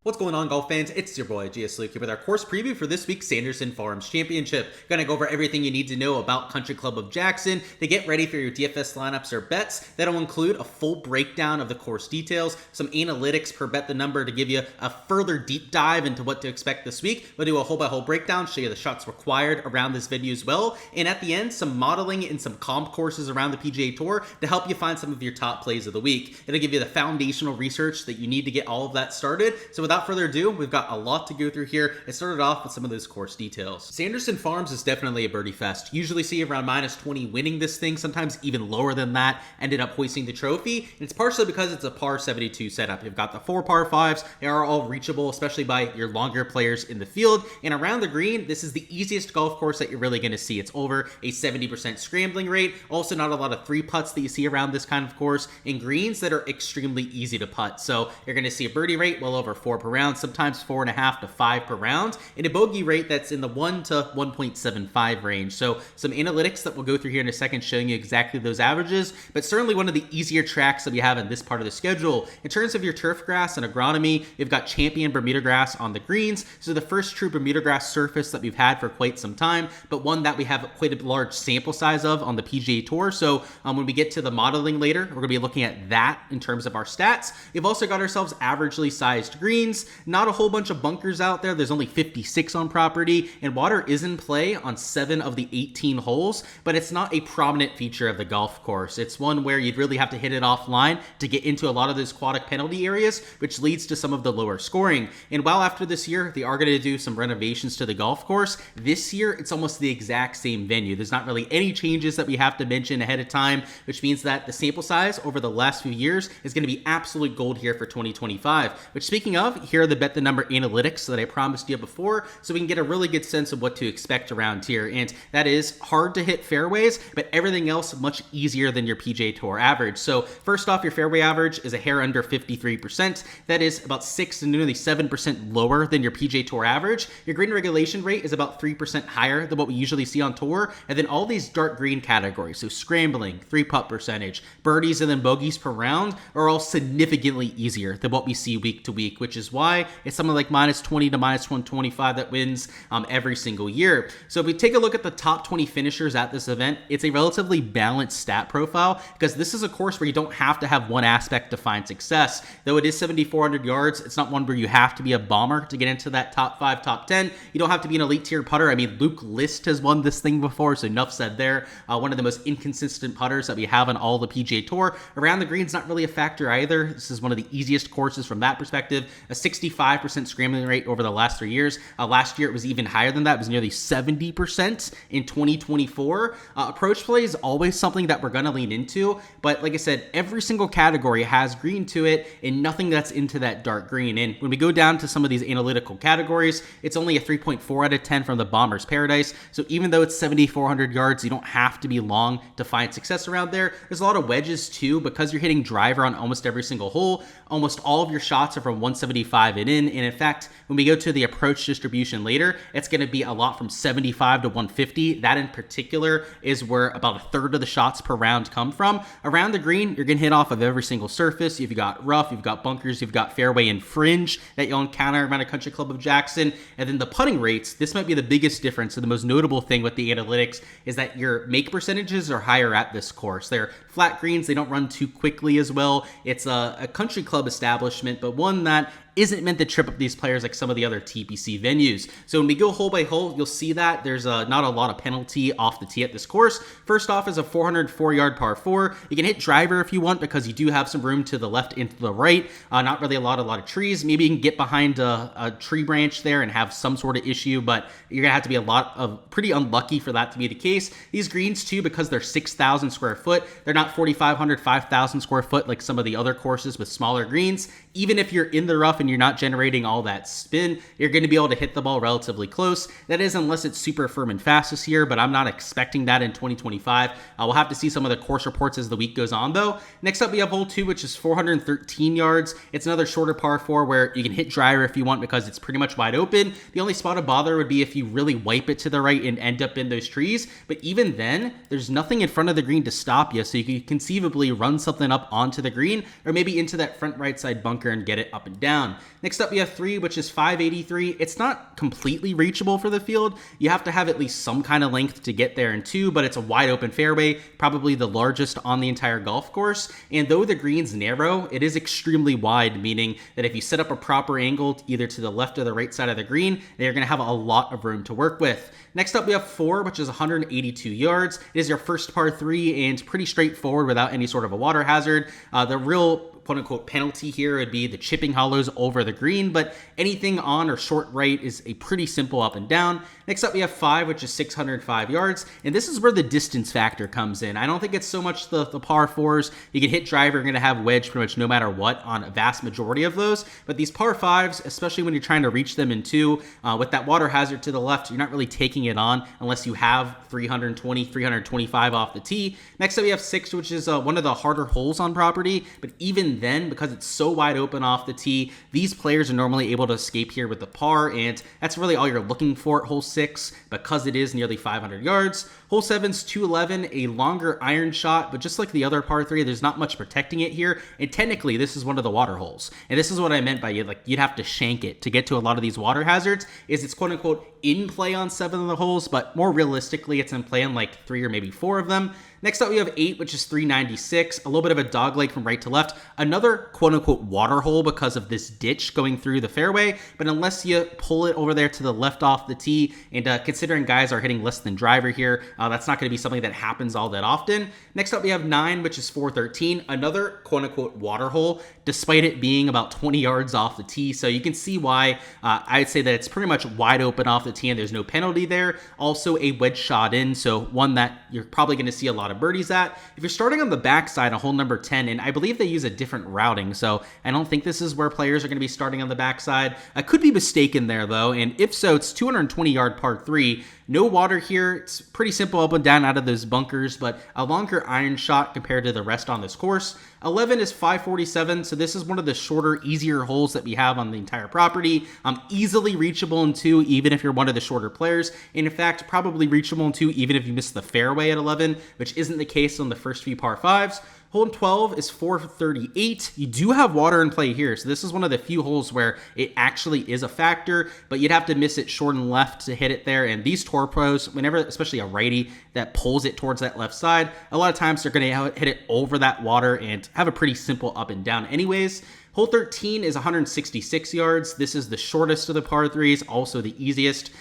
What's going on, golf fans? It's your boy Gsluke here with our course preview for this week's Sanderson Farms Championship. Gonna go over everything you need to know about Country Club of Jackson to get ready for your DFS lineups or bets. That'll include a full breakdown of the course details, some analytics per bet the number to give you a further deep dive into what to expect this week. We'll do a hole-by-hole breakdown, show you the shots required around this venue as well, and at the end, some modeling and some comp courses around the PGA Tour to help you find some of your top plays of the week. It'll give you the foundational research that you need to get all of that started. So without further ado, we've got a lot to go through here. It started off with some of those course details. Sanderson Farms is definitely a birdie fest. Usually see around -20 winning this thing, sometimes even lower than that, ended up hoisting the trophy. And it's partially because it's a par 72 setup. You've got the 4 par 5s. They are all reachable, especially by your longer players in the field. And around the green, this is the easiest golf course that you're really going to see. It's over a 70% scrambling rate. Also not a lot of 3-putts that you see around this kind of course, and greens that are extremely easy to putt. So you're going to see a birdie rate well over 4 per round, sometimes 4.5 to 5 per round, and a bogey rate that's in the 1 to 1.75 range. So some analytics that we'll go through here in a second showing you exactly those averages, but certainly one of the easier tracks that we have in this part of the schedule. In terms of your turf grass and agronomy, you've got champion Bermuda grass on the greens, so the first true Bermuda grass surface that we've had for quite some time, but one that we have quite a large sample size of on the PGA Tour. So when we get to the modeling later, we're going to be looking at that in terms of our stats. We've also got ourselves averagely sized greens, not a whole bunch of bunkers out there. There's only 56 on property, and water is in play on 7 of the 18 holes, but it's not a prominent feature of the golf course. It's one where you'd really have to hit it offline to get into a lot of those aquatic penalty areas, which leads to some of the lower scoring. And while after this year, they are going to do some renovations to the golf course, this year it's almost the exact same venue. There's not really any changes that we have to mention ahead of time, which means that the sample size over the last few years is going to be absolute gold here for 2025. Which, speaking of, here are the bet the number analytics that I promised you before, so we can get a really good sense of what to expect around here. And that is hard to hit fairways, but everything else much easier than your PGA Tour average. So first off, your fairway average is a hair under 53%. That is about 6 to nearly 7% lower than your PGA Tour average. Your green regulation rate is about 3% higher than what we usually see on tour. And then all these dark green categories, so scrambling, 3-putt percentage, birdies, and then bogeys per round are all significantly easier than what we see week to week, which is why it's something like -20 to -125 that wins every single year. So if we take a look at the top 20 finishers at this event, it's a relatively balanced stat profile because this is a course where you don't have to have one aspect to find success. Though it is 7,400 yards, it's not one where you have to be a bomber to get into that top 5, top 10. You don't have to be an elite tier putter. I mean, Luke List has won this thing before, so enough said there. One of the most inconsistent putters that we have on all the PGA Tour. Around the green's not really a factor either. This is one of the easiest courses from that perspective. A 65% scrambling rate over the last 3 years. Last year it was even higher than that. It was nearly 70% in 2024. Approach play is always something that we're going to lean into, but like I said, every single category has green to it and nothing that's into that dark green. And when we go down to some of these analytical categories, it's only a 3.4 out of 10 from the Bomber's Paradise. So even though it's 7,400 yards, you don't have to be long to find success around there. There's a lot of wedges too, because you're hitting driver on almost every single hole. Almost all of your shots are from 175 and in. And in fact, when we go to the approach distribution later, it's going to be a lot from 75 to 150. That in particular is where about a third of the shots per round come from. Around the green, you're going to hit off of every single surface. You've got rough, you've got bunkers, you've got fairway and fringe that you'll encounter around a Country Club of Jackson. And then the putting rates, this might be the biggest difference. And the most notable thing with the analytics is that your make percentages are higher at this course. They're flat greens. They don't run too quickly as well. It's a country club establishment, but one that isn't meant to trip up these players like some of the other TPC venues. So when we go hole by hole, you'll see that there's not a lot of penalty off the tee at this course. First off is a 404-yard par 4. You can hit driver if you want because you do have some room to the left and to the right. Not really a lot of trees. Maybe you can get behind a tree branch there and have some sort of issue, but you're going to have to be pretty unlucky for that to be the case. These greens too, because they're 6,000 square foot, they're not 4,500, 5,000 square foot like some of the other courses with smaller greens. Even if you're in the rough and you're not generating all that spin, you're going to be able to hit the ball relatively close. That is, unless it's super firm and fast this year, but I'm not expecting that in 2025. We'll have to see some of the course reports as the week goes on, though. Next up, we have hole 2, which is 413 yards. It's another shorter par 4 where you can hit driver if you want because it's pretty much wide open. The only spot of bother would be if you really wipe it to the right and end up in those trees. But even then, there's nothing in front of the green to stop you, so you can conceivably run something up onto the green or maybe into that front right side bunker bunker and get it up and down. Next up, we have 3, which is 583. It's not completely reachable for the field. You have to have at least some kind of length to get there in 2, but it's a wide open fairway, probably the largest on the entire golf course. And though the green's narrow, it is extremely wide, meaning that if you set up a proper angle either to the left or the right side of the green, they're going to have a lot of room to work with. Next up, we have 4, which is 182 yards. It is your first par 3 and pretty straightforward without any sort of a water hazard. The real quote-unquote penalty here would be the chipping hollows over the green, but anything on or short right is a pretty simple up and down. Next up, we have 5, which is 605 yards, and this is where the distance factor comes in. I don't think it's so much the par 4s. You can hit driver, you're going to have wedge pretty much no matter what on a vast majority of those, but these par 5s, especially when you're trying to reach them in 2, with that water hazard to the left, you're not really taking it on unless you have 320, 325 off the tee. Next up, we have 6, which is one of the harder holes on property, but even then, because it's so wide open off the tee, these players are normally able to escape here with the par, and that's really all you're looking for at hole 6 because it is nearly 500 yards. Hole 7's 211, a longer iron shot, but just like the other par 3, there's not much protecting it here, and technically this is one of the water holes. And this is what I meant by you'd have to shank it to get to a lot of these water hazards, is it's quote-unquote in play on 7 of the holes, but more realistically, it's in play on like 3 or maybe 4 of them. Next up, we have 8, which is 396, a little bit of a dogleg from right to left. Another quote-unquote water hole because of this ditch going through the fairway, but unless you pull it over there to the left off the tee, and considering guys are hitting less than driver here, that's not going to be something that happens all that often. Next up, we have 9, which is 413, another quote-unquote water hole, despite it being about 20 yards off the tee, so you can see why I'd say that it's pretty much wide open off the tee and there's no penalty there. Also a wedge shot in, so one that you're probably going to see a lot of birdies at. If you're starting on the backside on hole number 10, and I believe they use a different routing, so I don't think this is where players are going to be starting on the backside. I could be mistaken there though, and if so, it's 220 yard par 3. No water here. It's pretty simple up and down out of those bunkers, but a longer iron shot compared to the rest on this course. 11 is 547, so this is one of the shorter, easier holes that we have on the entire property. Easily reachable in 2, even if you're one of the shorter players. And in fact, probably reachable in 2, even if you miss the fairway at 11, which isn't the case on the first few par 5s. Hole 12 is 438. You do have water in play here, so this is one of the few holes where it actually is a factor, but you'd have to miss it short and left to hit it there. And these tour pros, whenever, especially a righty that pulls it towards that left side, a lot of times they're going to hit it over that water and have a pretty simple up and down anyways. Hole 13 is 166 yards. This is the shortest of the par 3s, also the easiest.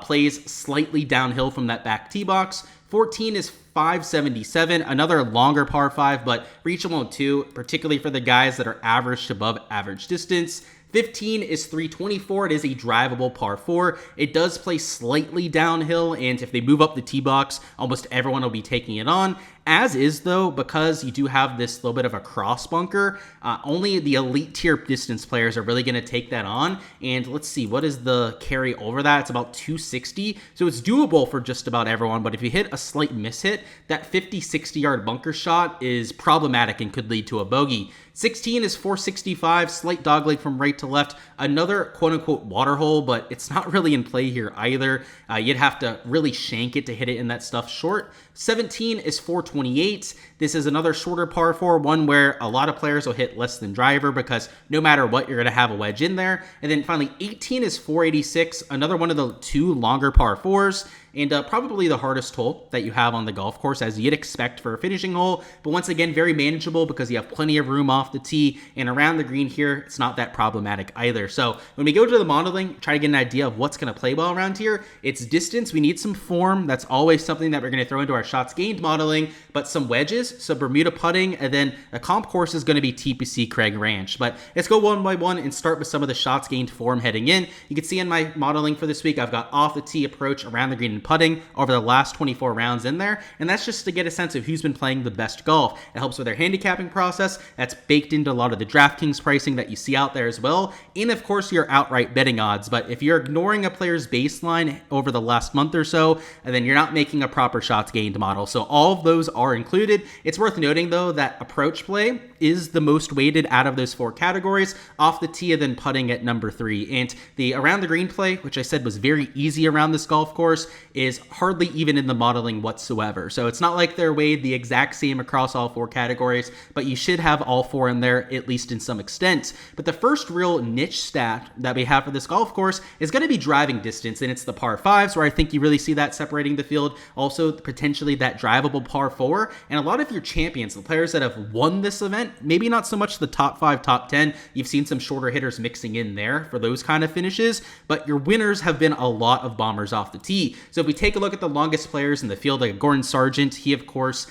Plays slightly downhill from that back tee box. 14 is 577, another longer par 5, but reachable in 2, particularly for the guys that are average to above average distance. 15 is 324. It is a drivable par 4. It does play slightly downhill, and if they move up the tee box, almost everyone will be taking it on. As is, though, because you do have this little bit of a cross bunker, only the elite tier distance players are really going to take that on. And let's see, what is the carry over that? It's about 260. So it's doable for just about everyone. But if you hit a slight mishit, that 50, 60 yard bunker shot is problematic and could lead to a bogey. 16 is 465, slight dogleg from right to left. Another quote-unquote water hole, but it's not really in play here either. You'd have to really shank it to hit it in that stuff short. 17 is 428. This is another shorter par 4, one where a lot of players will hit less than driver because no matter what, you're going to have a wedge in there. And then finally, 18 is 486, another one of the 2 longer par 4s. And probably the hardest hole that you have on the golf course, as you'd expect for a finishing hole. But once again, very manageable because you have plenty of room off the tee. And around the green here, it's not that problematic either. So when we go to the modeling, try to get an idea of what's going to play well around here. It's distance. We need some form. That's always something that we're going to throw into our shots gained modeling. But some wedges, some Bermuda putting, and then the comp course is going to be TPC Craig Ranch. But let's go one by one and start with some of the shots gained form heading in. You can see in my modeling for this week, I've got off the tee approach, around the green, and putting over the last 24 rounds in there, and that's just to get a sense of who's been playing the best golf. It helps with their handicapping process. That's baked into a lot of the Draftkings pricing that you see out there as well, and of course your outright betting odds. But if you're ignoring a player's baseline over the last month or so, then you're not making a proper shots gained model. So all of those are included. It's worth noting though that approach play is the most weighted out of those 4 categories, off the tee and then putting at number 3. And the around the green play, which I said was very easy around this golf course, is hardly even in the modeling whatsoever. So it's not like they're weighed the exact same across all 4 categories, but you should have all 4 in there, at least in some extent. But the first real niche stat that we have for this golf course is going to be driving distance, and it's the par 5s where I think you really see that separating the field. Also, potentially that drivable par 4. And a lot of your champions, the players that have won this event, maybe not so much the top 5, top 10. You've seen some shorter hitters mixing in there for those kind of finishes, but your winners have been a lot of bombers off the tee. So if we take a look at the longest players in the field, like Gordon Sargent, he of course,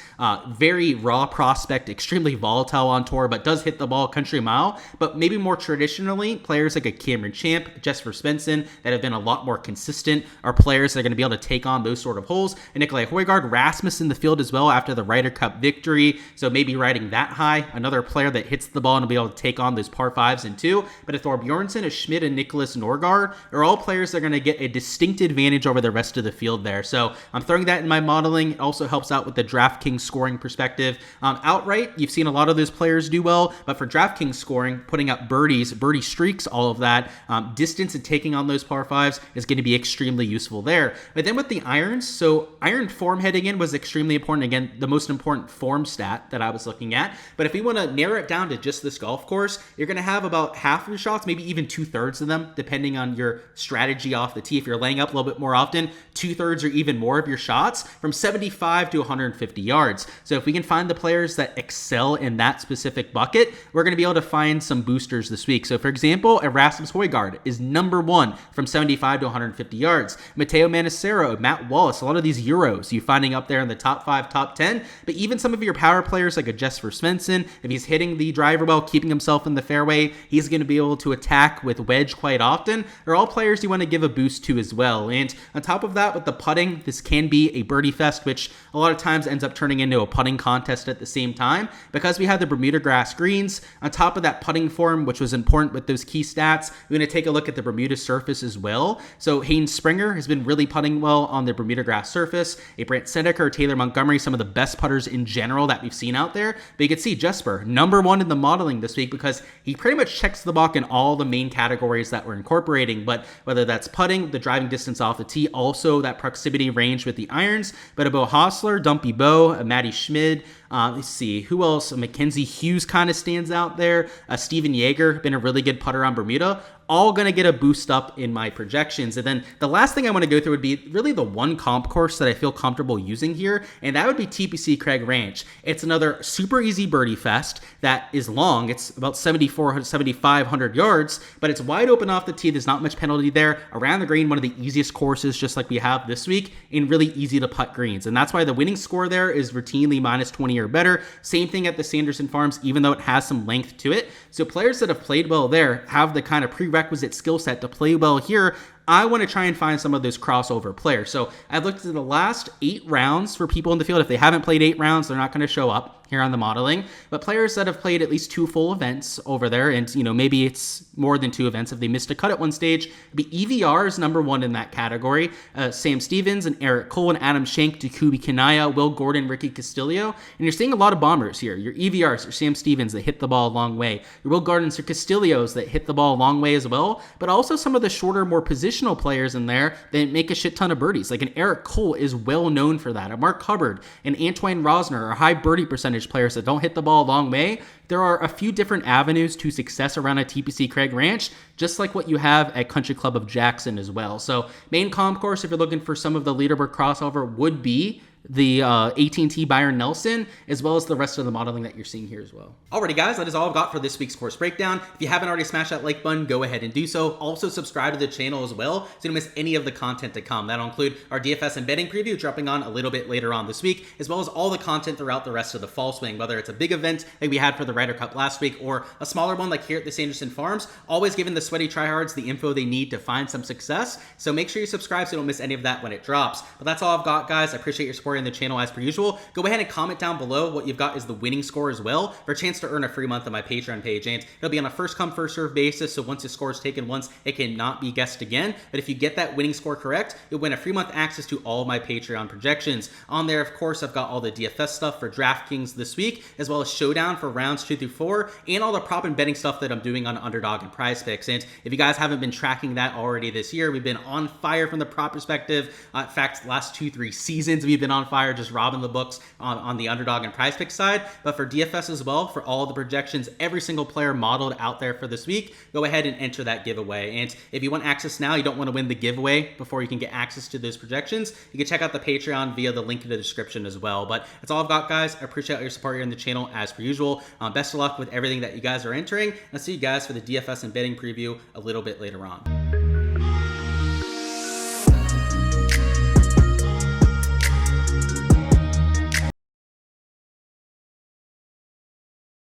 very raw prospect, extremely volatile on tour, but does hit the ball country mile. But maybe more traditionally, players like a Cameron Champ, Jesper Svensson, that have been a lot more consistent, are players that are going to be able to take on those sort of holes. And Nikolai Højgaard, Rasmus in the field as well after the Ryder Cup victory, so maybe riding that high. Another player that hits the ball and will be able to take on those par 5s and 2. But a Thor Bjornsson, a Schmidt, and Nicholas Norgard are all players that are going to get a distinct advantage over the rest of the field there. So I'm throwing that in my modeling. It also helps out with the DraftKings scoring perspective. Outright, you've seen a lot of those players do well, but for DraftKings scoring, putting up birdies, birdie streaks, all of that, distance and taking on those par 5s is going to be extremely useful there. But then with the irons, so iron form heading in was extremely important. Again, the most important form stat that I was looking at. But if we want to narrow it down to just this golf course, you're going to have about half of your shots, maybe even 2/3 of them, depending on your strategy off the tee. If you're laying up a little bit more often, 2/3 or even more of your shots from 75 to 150 yards. So if we can find the players that excel in that specific bucket, we're going to be able to find some boosters this week. So for example, Erasmus Højgaard is number 1 from 75 to 150 yards. Matteo Manacero, Matt Wallace, a lot of these Euros you finding up there in the top 5, top 10. But even some of your power players like a Jesper Svensson, if he's hitting the driver well, keeping himself in the fairway, he's going to be able to attack with wedge quite often. They're all players you want to give a boost to as well. And on top of that, with the putting, this can be a birdie fest, which a lot of times ends up turning into a putting contest at the same time, because we have the Bermuda grass greens. On top of that putting form, which was important with those key stats, we're going to take a look at the Bermuda surface as well. So Hayden Springer has been really putting well on the Bermuda grass surface. A Brant Seneca or Taylor Montgomery, some of the best putters in general that we've seen out there. But you can see Jesper, number 1 in the modeling this week, because he pretty much checks the box in all the main categories that we're incorporating. But whether that's putting, the driving distance off the tee, also that proximity range with the irons. But a Bo Hostler, Dumpy Bo, a Matty Schmid, let's see, who else? Mackenzie Hughes kind of stands out there. Steven Yeager, been a really good putter on Bermuda. All going to get a boost up in my projections. And then the last thing I want to go through would be really the one comp course that I feel comfortable using here, and that would be TPC Craig Ranch. It's another super easy birdie fest that is long. It's about 7,500 yards, but it's wide open off the tee. There's not much penalty there. Around the green, one of the easiest courses, just like we have this week, and really easy to putt greens. And that's why the winning score there is routinely minus 20 or better. Same thing at the Sanderson Farms, even though it has some length to it. So players that have played well there have the kind of prerequisite skill set to play well here. I want to try and find some of those crossover players. So I've looked at the last 8 rounds for people in the field. If they haven't played 8 rounds, they're not going to show up here on the modeling. But players that have played at least 2 full events over there, and maybe it's more than 2 events if they missed a cut at one stage, the EVR is number 1 in that category. Sam Stevens and Eric Cole and Adam Schenk, Jacoby Kanaya, Will Gordon, Ricky Castillo. And you're seeing a lot of bombers here. Your EVRs, your Sam Stevens that hit the ball a long way. Your Will Gordons, your Castillos that hit the ball a long way as well. But also some of the shorter, more positional players in there that make a shit ton of birdies. Like an Eric Cole is well known for that. A Mark Hubbard and Antoine Rosner are high birdie percentage players that don't hit the ball a long way. There are a few different avenues to success around a TPC Craig Ranch, just like what you have at Country Club of Jackson as well. So main comp course, if you're looking for some of the leaderboard crossover, would be the AT&T Byron Nelson, as well as the rest of the modeling that you're seeing here as well. Alrighty guys, that is all I've got for this week's course breakdown. If you haven't already smashed that like button, go ahead and do so. Also subscribe to the channel as well, so you don't miss any of the content to come. That'll include our DFS and betting preview dropping on a little bit later on this week, as well as all the content throughout the rest of the fall swing, whether it's a big event like we had for the Ryder Cup last week, or a smaller one like here at the Sanderson Farms, always giving the sweaty tryhards the info they need to find some success. So make sure you subscribe so you don't miss any of that when it drops. But that's all I've got, guys. I appreciate your support in the channel as per usual, go ahead and comment down below what you've got is the winning score as well for a chance to earn a free month on my Patreon page. And it'll be on a first come, first serve basis. So once the score is taken once, it cannot be guessed again. But if you get that winning score correct, you'll win a free month access to all of my Patreon projections. On there, of course, I've got all the DFS stuff for Draftkings this week, as well as Showdown for rounds 2 through 4, and all the prop and betting stuff that I'm doing on Underdog and Prize Picks. And if you guys haven't been tracking that already this year, we've been on fire from the prop perspective. In fact, last 2-3 seasons, we've been on fire just robbing the books on the Underdog and Prize Picks side. But for DFS as well, for all the projections, every single player modeled out there for this week, go ahead and enter that giveaway. And if you want access now, you don't want to win the giveaway before you can get access to those projections, you can check out the Patreon via the link in the description as well. But that's all I've got, guys. I appreciate your support here in the channel as per usual. Best of luck with everything that you guys are entering. I'll see you guys for the DFS and betting preview a little bit later on.